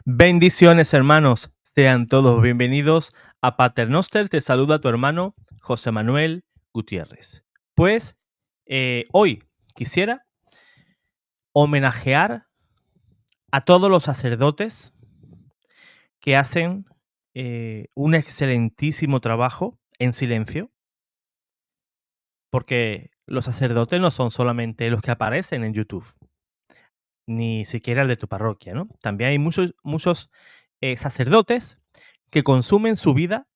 Bendiciones, hermanos. Sean todos bienvenidos a Paternoster. Te saluda tu hermano José Manuel Gutiérrez. Pues hoy quisiera homenajear a todos los sacerdotes que hacen un excelentísimo trabajo en silencio, porque los sacerdotes no son solamente los que aparecen en YouTube, ni siquiera el de tu parroquia, ¿no? También hay muchos sacerdotes que consumen su vida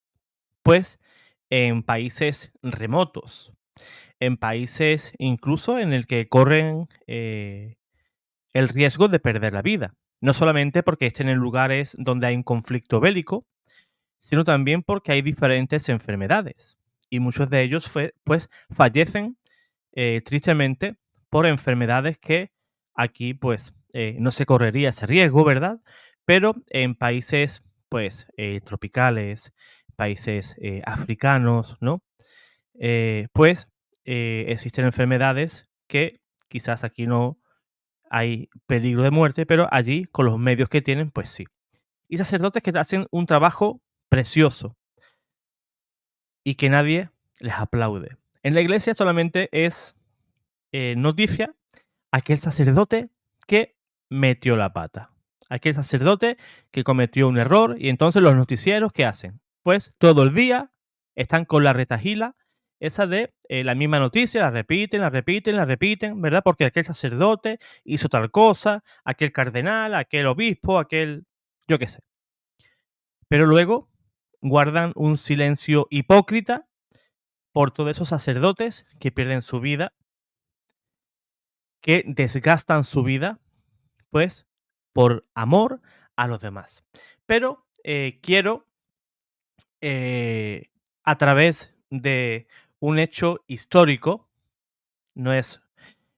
pues en países remotos, en países incluso en el que corren el riesgo de perder la vida. No solamente porque estén en lugares donde hay un conflicto bélico, sino también porque hay diferentes enfermedades. Y muchos de ellos pues fallecen tristemente por enfermedades que aquí pues no se correría ese riesgo, ¿verdad? Pero en países pues tropicales, países africanos, ¿no? Pues existen enfermedades que quizás aquí no hay peligro de muerte, pero allí con los medios que tienen, pues sí. Y sacerdotes que hacen un trabajo precioso y que nadie les aplaude. En la iglesia solamente es noticia aquel sacerdote que metió la pata. Aquel sacerdote que cometió un error y entonces los noticieros, ¿qué hacen? Pues todo el día están con la retahíla esa de la misma noticia, la repiten, la repiten, la repiten, ¿verdad? Porque aquel sacerdote hizo tal cosa, aquel cardenal, aquel obispo, aquel, yo qué sé. Pero luego guardan un silencio hipócrita por todos esos sacerdotes que pierden su vida, que desgastan su vida pues por amor a los demás. Pero quiero, eh, a través de un hecho histórico, no es,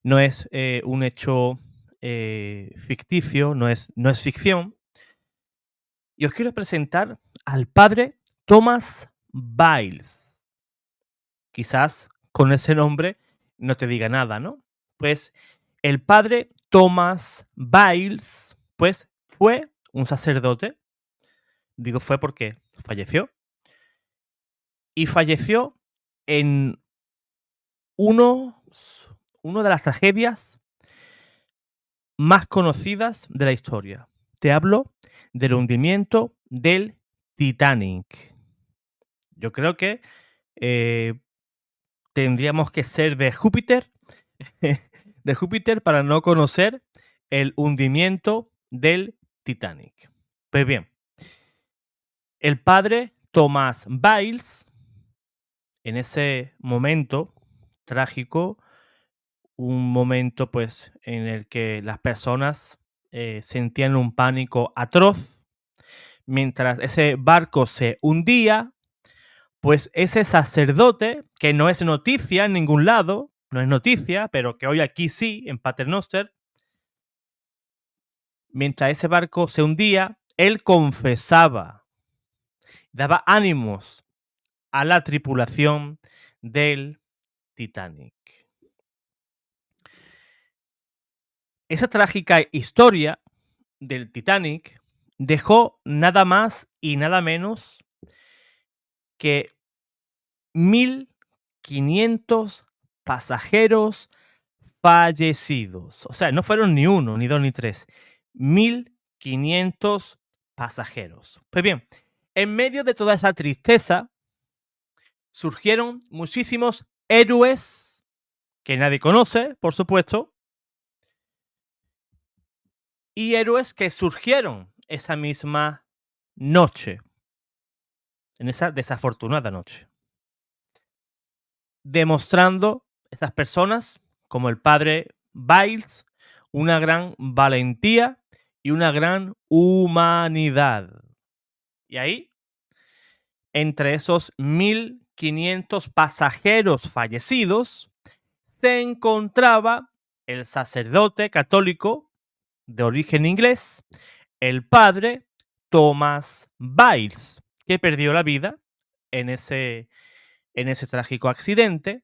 no es un hecho ficticio, no es ficción, y os quiero presentar al padre Thomas Biles. Quizás con ese nombre no te diga nada, ¿no? Pues el padre Thomas Biles, pues fue un sacerdote. Digo fue porque falleció. Y falleció en uno, una de las tragedias más conocidas de la historia. Te hablo del hundimiento del Titanic. Yo creo que eh, tendríamos que ser de Júpiter, de Júpiter para no conocer el hundimiento del Titanic. Pues bien, el padre Thomas Biles en ese momento trágico, un momento pues en el que las personas sentían un pánico atroz, mientras ese barco se hundía, pues ese sacerdote, que no es noticia en ningún lado, no es noticia, pero que hoy aquí sí, en Paternoster, mientras ese barco se hundía, él confesaba, daba ánimos a la tripulación del Titanic. Esa trágica historia del Titanic dejó nada más y nada menos que 1.500 pasajeros fallecidos. O sea, no fueron ni uno, ni dos, ni tres. 1.500 pasajeros. Pues bien, en medio de toda esa tristeza surgieron muchísimos héroes que nadie conoce, por supuesto, y héroes que surgieron esa misma noche, en esa desafortunada noche, demostrando esas personas, como el padre Biles, una gran valentía y una gran humanidad. Y ahí, entre esos 1.500 pasajeros fallecidos, se encontraba el sacerdote católico de origen inglés, el padre Thomas Biles, que perdió la vida en ese trágico accidente,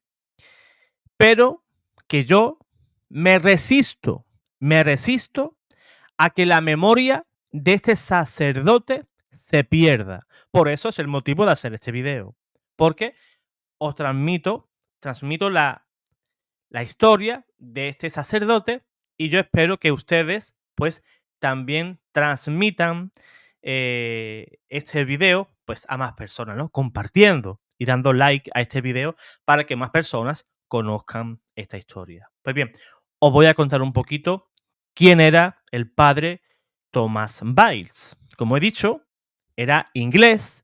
pero que yo me resisto a que la memoria de este sacerdote se pierda. Por eso es el motivo de hacer este video. Porque os transmito la historia de este sacerdote y yo espero que ustedes pues también transmitan este video pues a más personas, ¿no? Compartiendo y dando like a este video para que más personas conozcan esta historia. Pues bien, os voy a contar un poquito quién era el padre Thomas Biles. Como he dicho, era inglés,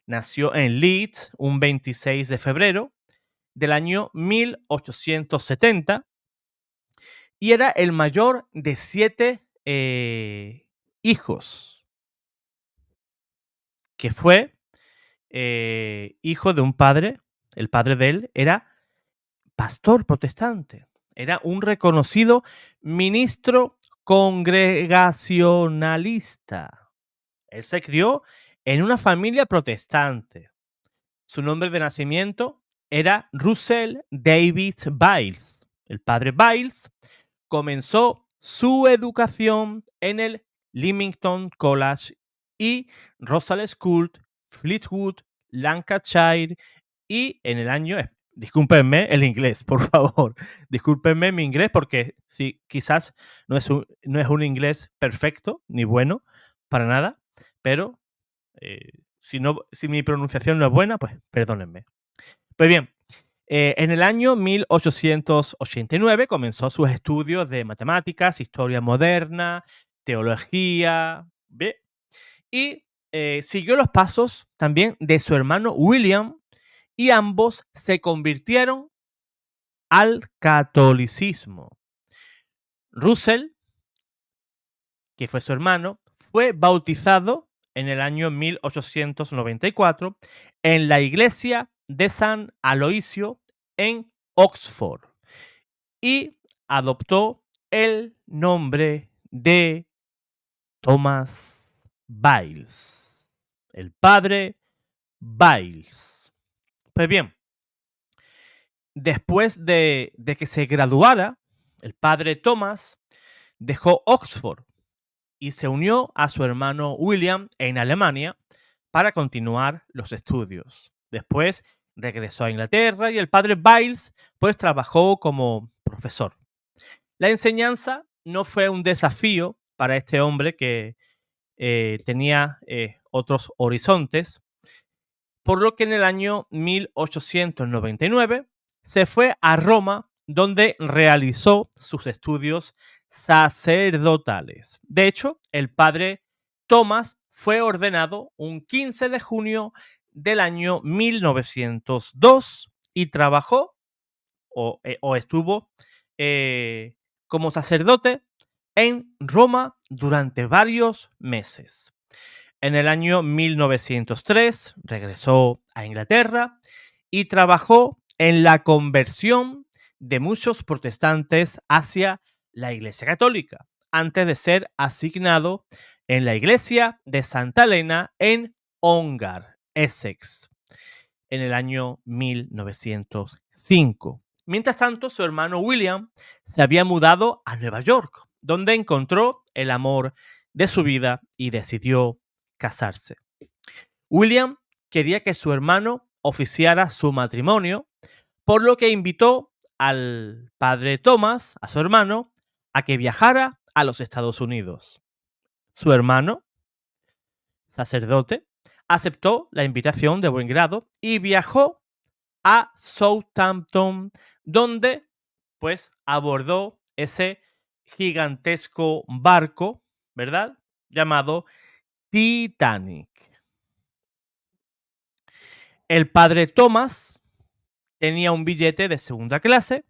nació en Leeds un 26 de febrero del año 1870 y era el mayor de 7 hijos, que fue hijo de un padre, el padre de él era pastor protestante, era un reconocido ministro congregacionalista. Él se crió en una familia protestante. Su nombre de nacimiento era Russell David Biles. El padre Biles comenzó su educación en el Leamington College y Rossall School, Fleetwood, Lancashire y en el año, discúlpenme el inglés, por favor, discúlpenme mi inglés porque sí, quizás no es un inglés perfecto ni bueno para nada, pero si mi pronunciación no es buena, pues perdónenme. Pues bien, en el año 1889 comenzó sus estudios de matemáticas, historia moderna, teología, ¿ve? Y siguió los pasos también de su hermano William y ambos se convirtieron al catolicismo. Russell, que fue su hermano, fue bautizado en el año 1894 en la iglesia de San Aloisio en Oxford y adoptó el nombre de Thomas Biles, el padre Biles. Pues bien, después de que se graduara, el padre Thomas dejó Oxford y se unió a su hermano William en Alemania para continuar los estudios. Después regresó a Inglaterra y el padre Biles pues trabajó como profesor. La enseñanza no fue un desafío para este hombre que tenía otros horizontes, por lo que en el año 1899 se fue a Roma, donde realizó sus estudios sacerdotales. De hecho, el padre Thomas fue ordenado un 15 de junio del año 1902 y trabajó o estuvo como sacerdote en Roma durante varios meses. En el año 1903 regresó a Inglaterra y trabajó en la conversión de muchos protestantes hacia la Iglesia Católica, antes de ser asignado en la iglesia de Santa Elena en Ongar, Essex, en el año 1905. Mientras tanto, su hermano William se había mudado a Nueva York, donde encontró el amor de su vida y decidió casarse. William quería que su hermano oficiara su matrimonio, por lo que invitó al padre Thomas, a su hermano, a que viajara a los Estados Unidos. Su hermano, sacerdote, aceptó la invitación de buen grado y viajó a Southampton, donde pues abordó ese gigantesco barco, ¿verdad? Llamado Titanic. El padre Thomas tenía un billete de segunda clase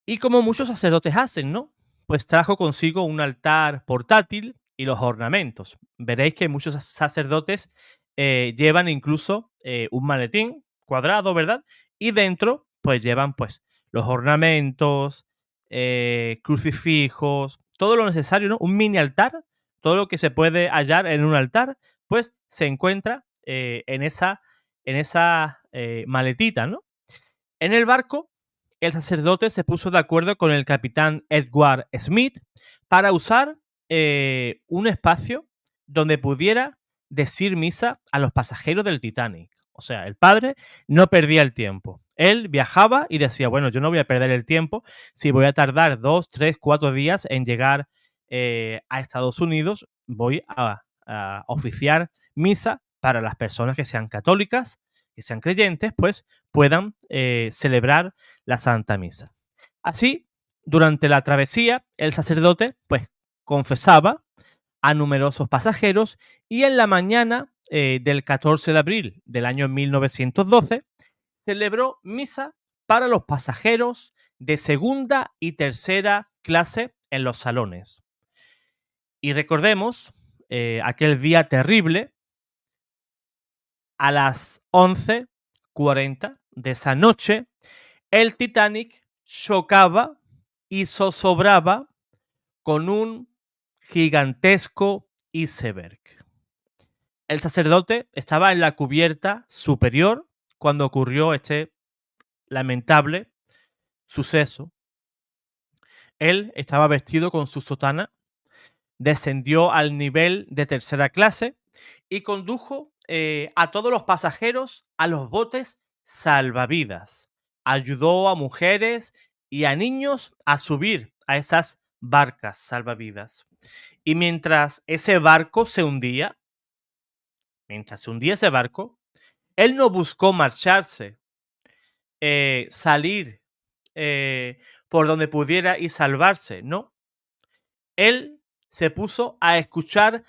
y como muchos sacerdotes hacen, ¿no? Pues trajo consigo un altar portátil y los ornamentos. Veréis que muchos sacerdotes llevan incluso un maletín cuadrado, ¿verdad? Y dentro, pues llevan pues los ornamentos, crucifijos, todo lo necesario, ¿no? Un mini altar, todo lo que se puede hallar en un altar, pues se encuentra en esa maletita, ¿no? En el barco, el sacerdote se puso de acuerdo con el capitán Edward Smith para usar un espacio donde pudiera decir misa a los pasajeros del Titanic. O sea, el padre no perdía el tiempo. Él viajaba y decía, bueno, yo no voy a perder el tiempo si voy a tardar 2, 3, 4 días en llegar a Estados Unidos, voy a oficiar misa para las personas que sean católicas, que sean creyentes, pues puedan celebrar la Santa Misa. Así, durante la travesía, el sacerdote pues confesaba a numerosos pasajeros y en la mañana del 14 de abril del año 1912 celebró misa para los pasajeros de segunda y tercera clase en los salones. Y recordemos aquel día terrible, a las 11:40 de esa noche, el Titanic chocaba y zozobraba con un gigantesco iceberg. El sacerdote estaba en la cubierta superior cuando ocurrió este lamentable suceso. Él estaba vestido con su sotana, descendió al nivel de tercera clase y condujo a todos los pasajeros a los botes salvavidas. Ayudó a mujeres y a niños a subir a esas barcas salvavidas. Y mientras ese barco se hundía, ese barco, él no buscó marcharse, salir por donde pudiera y salvarse, no. Él se puso a escuchar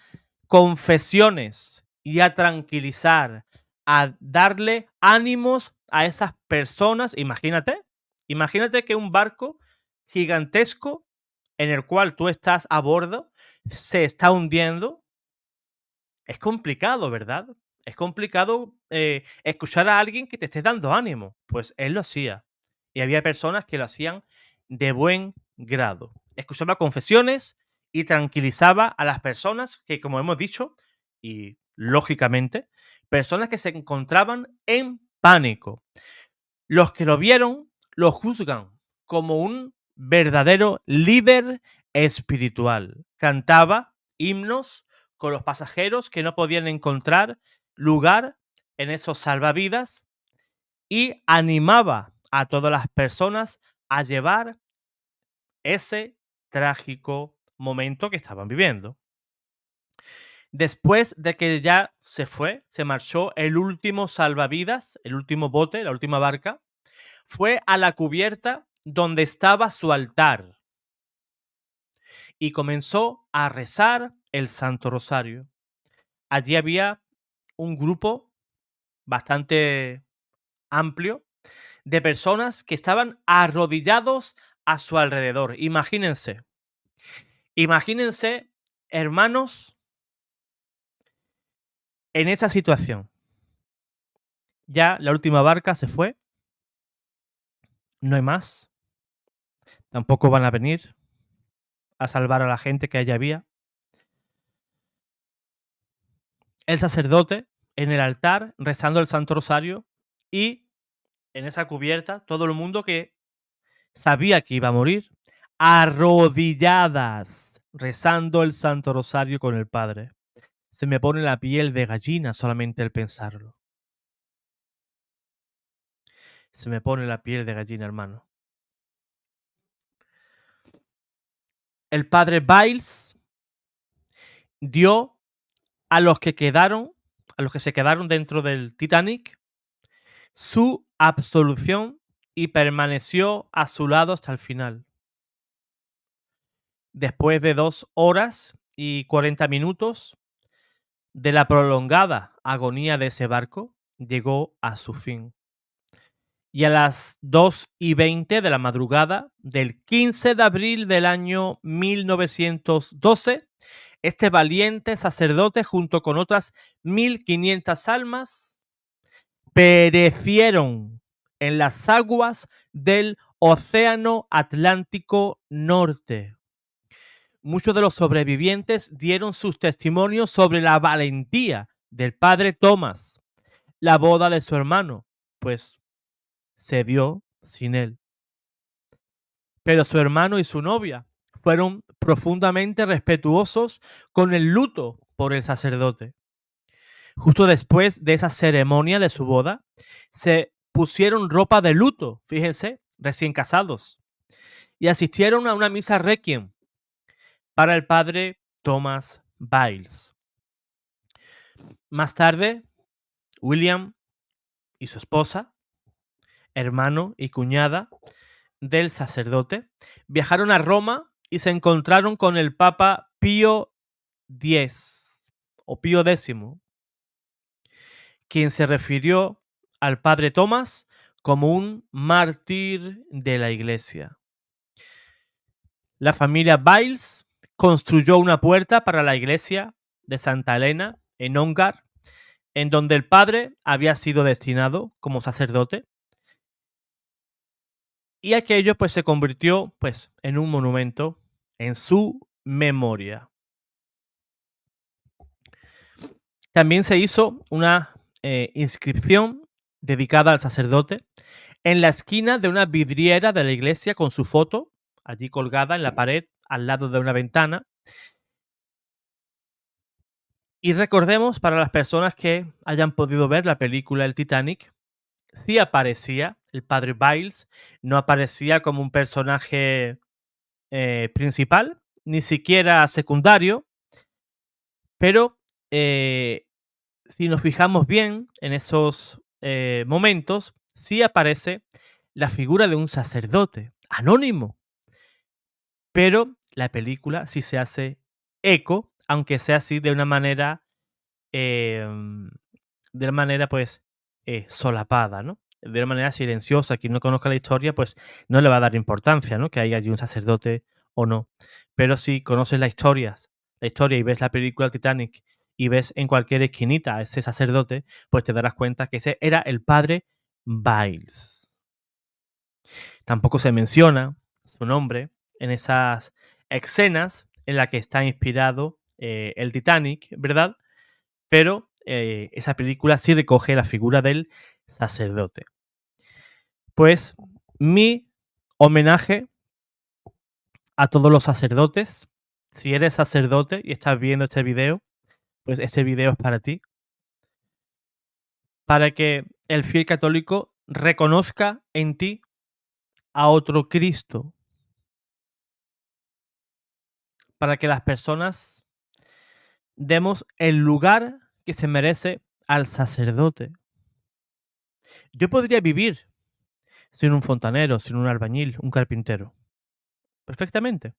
confesiones y a tranquilizar, a darle ánimos a esas personas. Imagínate que un barco gigantesco en el cual tú estás a bordo se está hundiendo. Es complicado, ¿verdad? Es complicado escuchar a alguien que te esté dando ánimo. Pues él lo hacía. Y había personas que lo hacían de buen grado. Escuchaba confesiones y tranquilizaba a las personas que, como hemos dicho, y lógicamente, personas que se encontraban en pánico. Los que lo vieron lo juzgan como un verdadero líder espiritual. Cantaba himnos con los pasajeros que no podían encontrar lugar en esos salvavidas y animaba a todas las personas a llevar ese trágico momento que estaban viviendo. Después de que ya se marchó el último salvavidas, el último bote, la última barca, fue a la cubierta donde estaba su altar y comenzó a rezar el Santo Rosario. Allí había un grupo bastante amplio de personas que estaban arrodillados a su alrededor. Imagínense, hermanos, en esa situación. Ya la última barca se fue, no hay más, tampoco van a venir a salvar a la gente que allí había. El sacerdote en el altar rezando el Santo Rosario y en esa cubierta todo el mundo que sabía que iba a morir, arrodilladas, rezando el Santo Rosario con el Padre. Se me pone la piel de gallina solamente el pensarlo. Se me pone la piel de gallina, hermano. El padre Biles dio a los que quedaron, a los que se quedaron dentro del Titanic, su absolución y permaneció a su lado hasta el final. Después de 2 horas y 40 minutos de la prolongada agonía de ese barco, llegó a su fin. Y a las 2:20 de la madrugada del 15 de abril del año 1912, este valiente sacerdote, junto con otras 1.500 almas, perecieron en las aguas del Océano Atlántico Norte. Muchos de los sobrevivientes dieron sus testimonios sobre la valentía del padre Thomas. La boda de su hermano, pues, se dio sin él. Pero su hermano y su novia fueron profundamente respetuosos con el luto por el sacerdote. Justo después de esa ceremonia de su boda, se pusieron ropa de luto, fíjense, recién casados, y asistieron a una misa requiem para el padre Thomas Biles. Más tarde, William y su esposa, hermano y cuñada del sacerdote, viajaron a Roma y se encontraron con el Papa Pío X o Pío X, quien se refirió al padre Tomás como un mártir de la iglesia. La familia Biles construyó una puerta para la iglesia de Santa Elena en Ongar, en donde el padre había sido destinado como sacerdote, y aquello pues se convirtió pues en un monumento en su memoria. También se hizo una inscripción dedicada al sacerdote en la esquina de una vidriera de la iglesia con su foto allí colgada en la pared al lado de una ventana. Y recordemos, para las personas que hayan podido ver la película El Titanic, sí aparecía el padre Biles, no aparecía como un personaje principal, ni siquiera secundario, pero si nos fijamos bien en esos momentos, sí aparece la figura de un sacerdote anónimo, pero la película sí se hace eco, aunque sea así de una manera pues solapada, ¿no? De una manera silenciosa. Quien no conozca la historia, pues no le va a dar importancia, ¿no? Que haya allí un sacerdote o no. Pero si conoces la historia y ves la película Titanic y ves en cualquier esquinita a ese sacerdote, pues te darás cuenta que ese era el padre Biles. Tampoco se menciona su nombre en esas escenas en las que está inspirado el Titanic, ¿verdad? Pero esa película sí recoge la figura del sacerdote. Pues mi homenaje a todos los sacerdotes. Si eres sacerdote y estás viendo este video, pues este video es para ti. Para que el fiel católico reconozca en ti a otro Cristo. Para que las personas demos el lugar que se merece al sacerdote. Yo podría vivir sin un fontanero, sin un albañil, un carpintero. Perfectamente.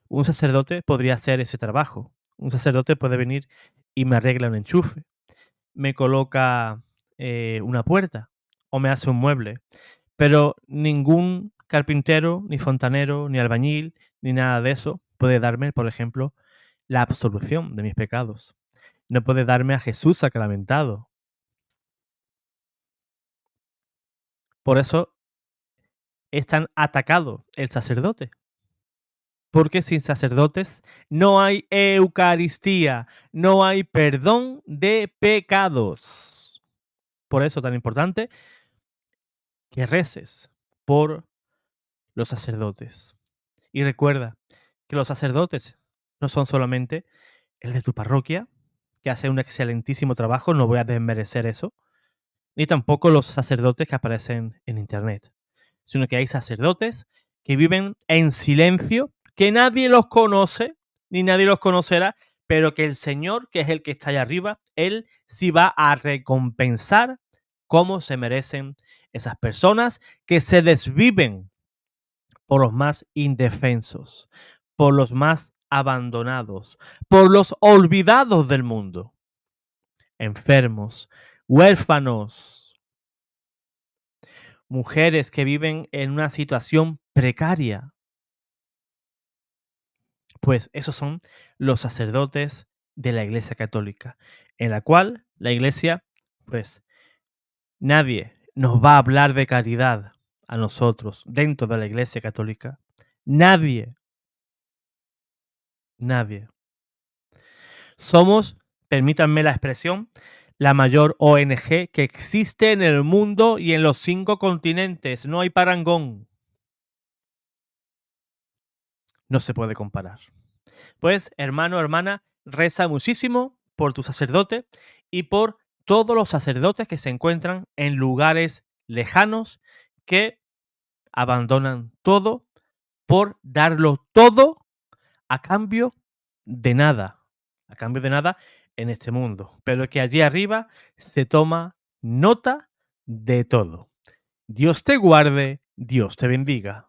Un sacerdote podría hacer ese trabajo. Un sacerdote puede venir y me arregla un enchufe, me coloca una puerta o me hace un mueble. Pero ningún carpintero, ni fontanero, ni albañil, ni nada de eso puede darme, por ejemplo, la absolución de mis pecados. No puede darme a Jesús sacramentado. Por eso es tan atacado el sacerdote. Porque sin sacerdotes no hay Eucaristía, no hay perdón de pecados. Por eso tan importante que reces por los sacerdotes. Y recuerda que los sacerdotes no son solamente el de tu parroquia, que hace un excelentísimo trabajo, no voy a desmerecer eso, ni tampoco los sacerdotes que aparecen en internet, sino que hay sacerdotes que viven en silencio, que nadie los conoce, ni nadie los conocerá, pero que el Señor, que es el que está allá arriba, Él sí va a recompensar como se merecen esas personas que se desviven por los más indefensos, por los más abandonados, por los olvidados del mundo, enfermos, huérfanos, mujeres que viven en una situación precaria. Pues esos son los sacerdotes de la Iglesia Católica, en la cual la Iglesia, pues nadie nos va a hablar de caridad a nosotros dentro de la Iglesia Católica. Nadie, nadie. Somos, permítanme la expresión, la mayor ONG que existe en el mundo y en los 5 continentes. No hay parangón. no se puede comparar. Pues, hermano, hermana, reza muchísimo por tu sacerdote y por todos los sacerdotes que se encuentran en lugares lejanos que abandonan todo por darlo todo a cambio de nada, a cambio de nada en este mundo, pero que allí arriba se toma nota de todo. Dios te guarde, Dios te bendiga.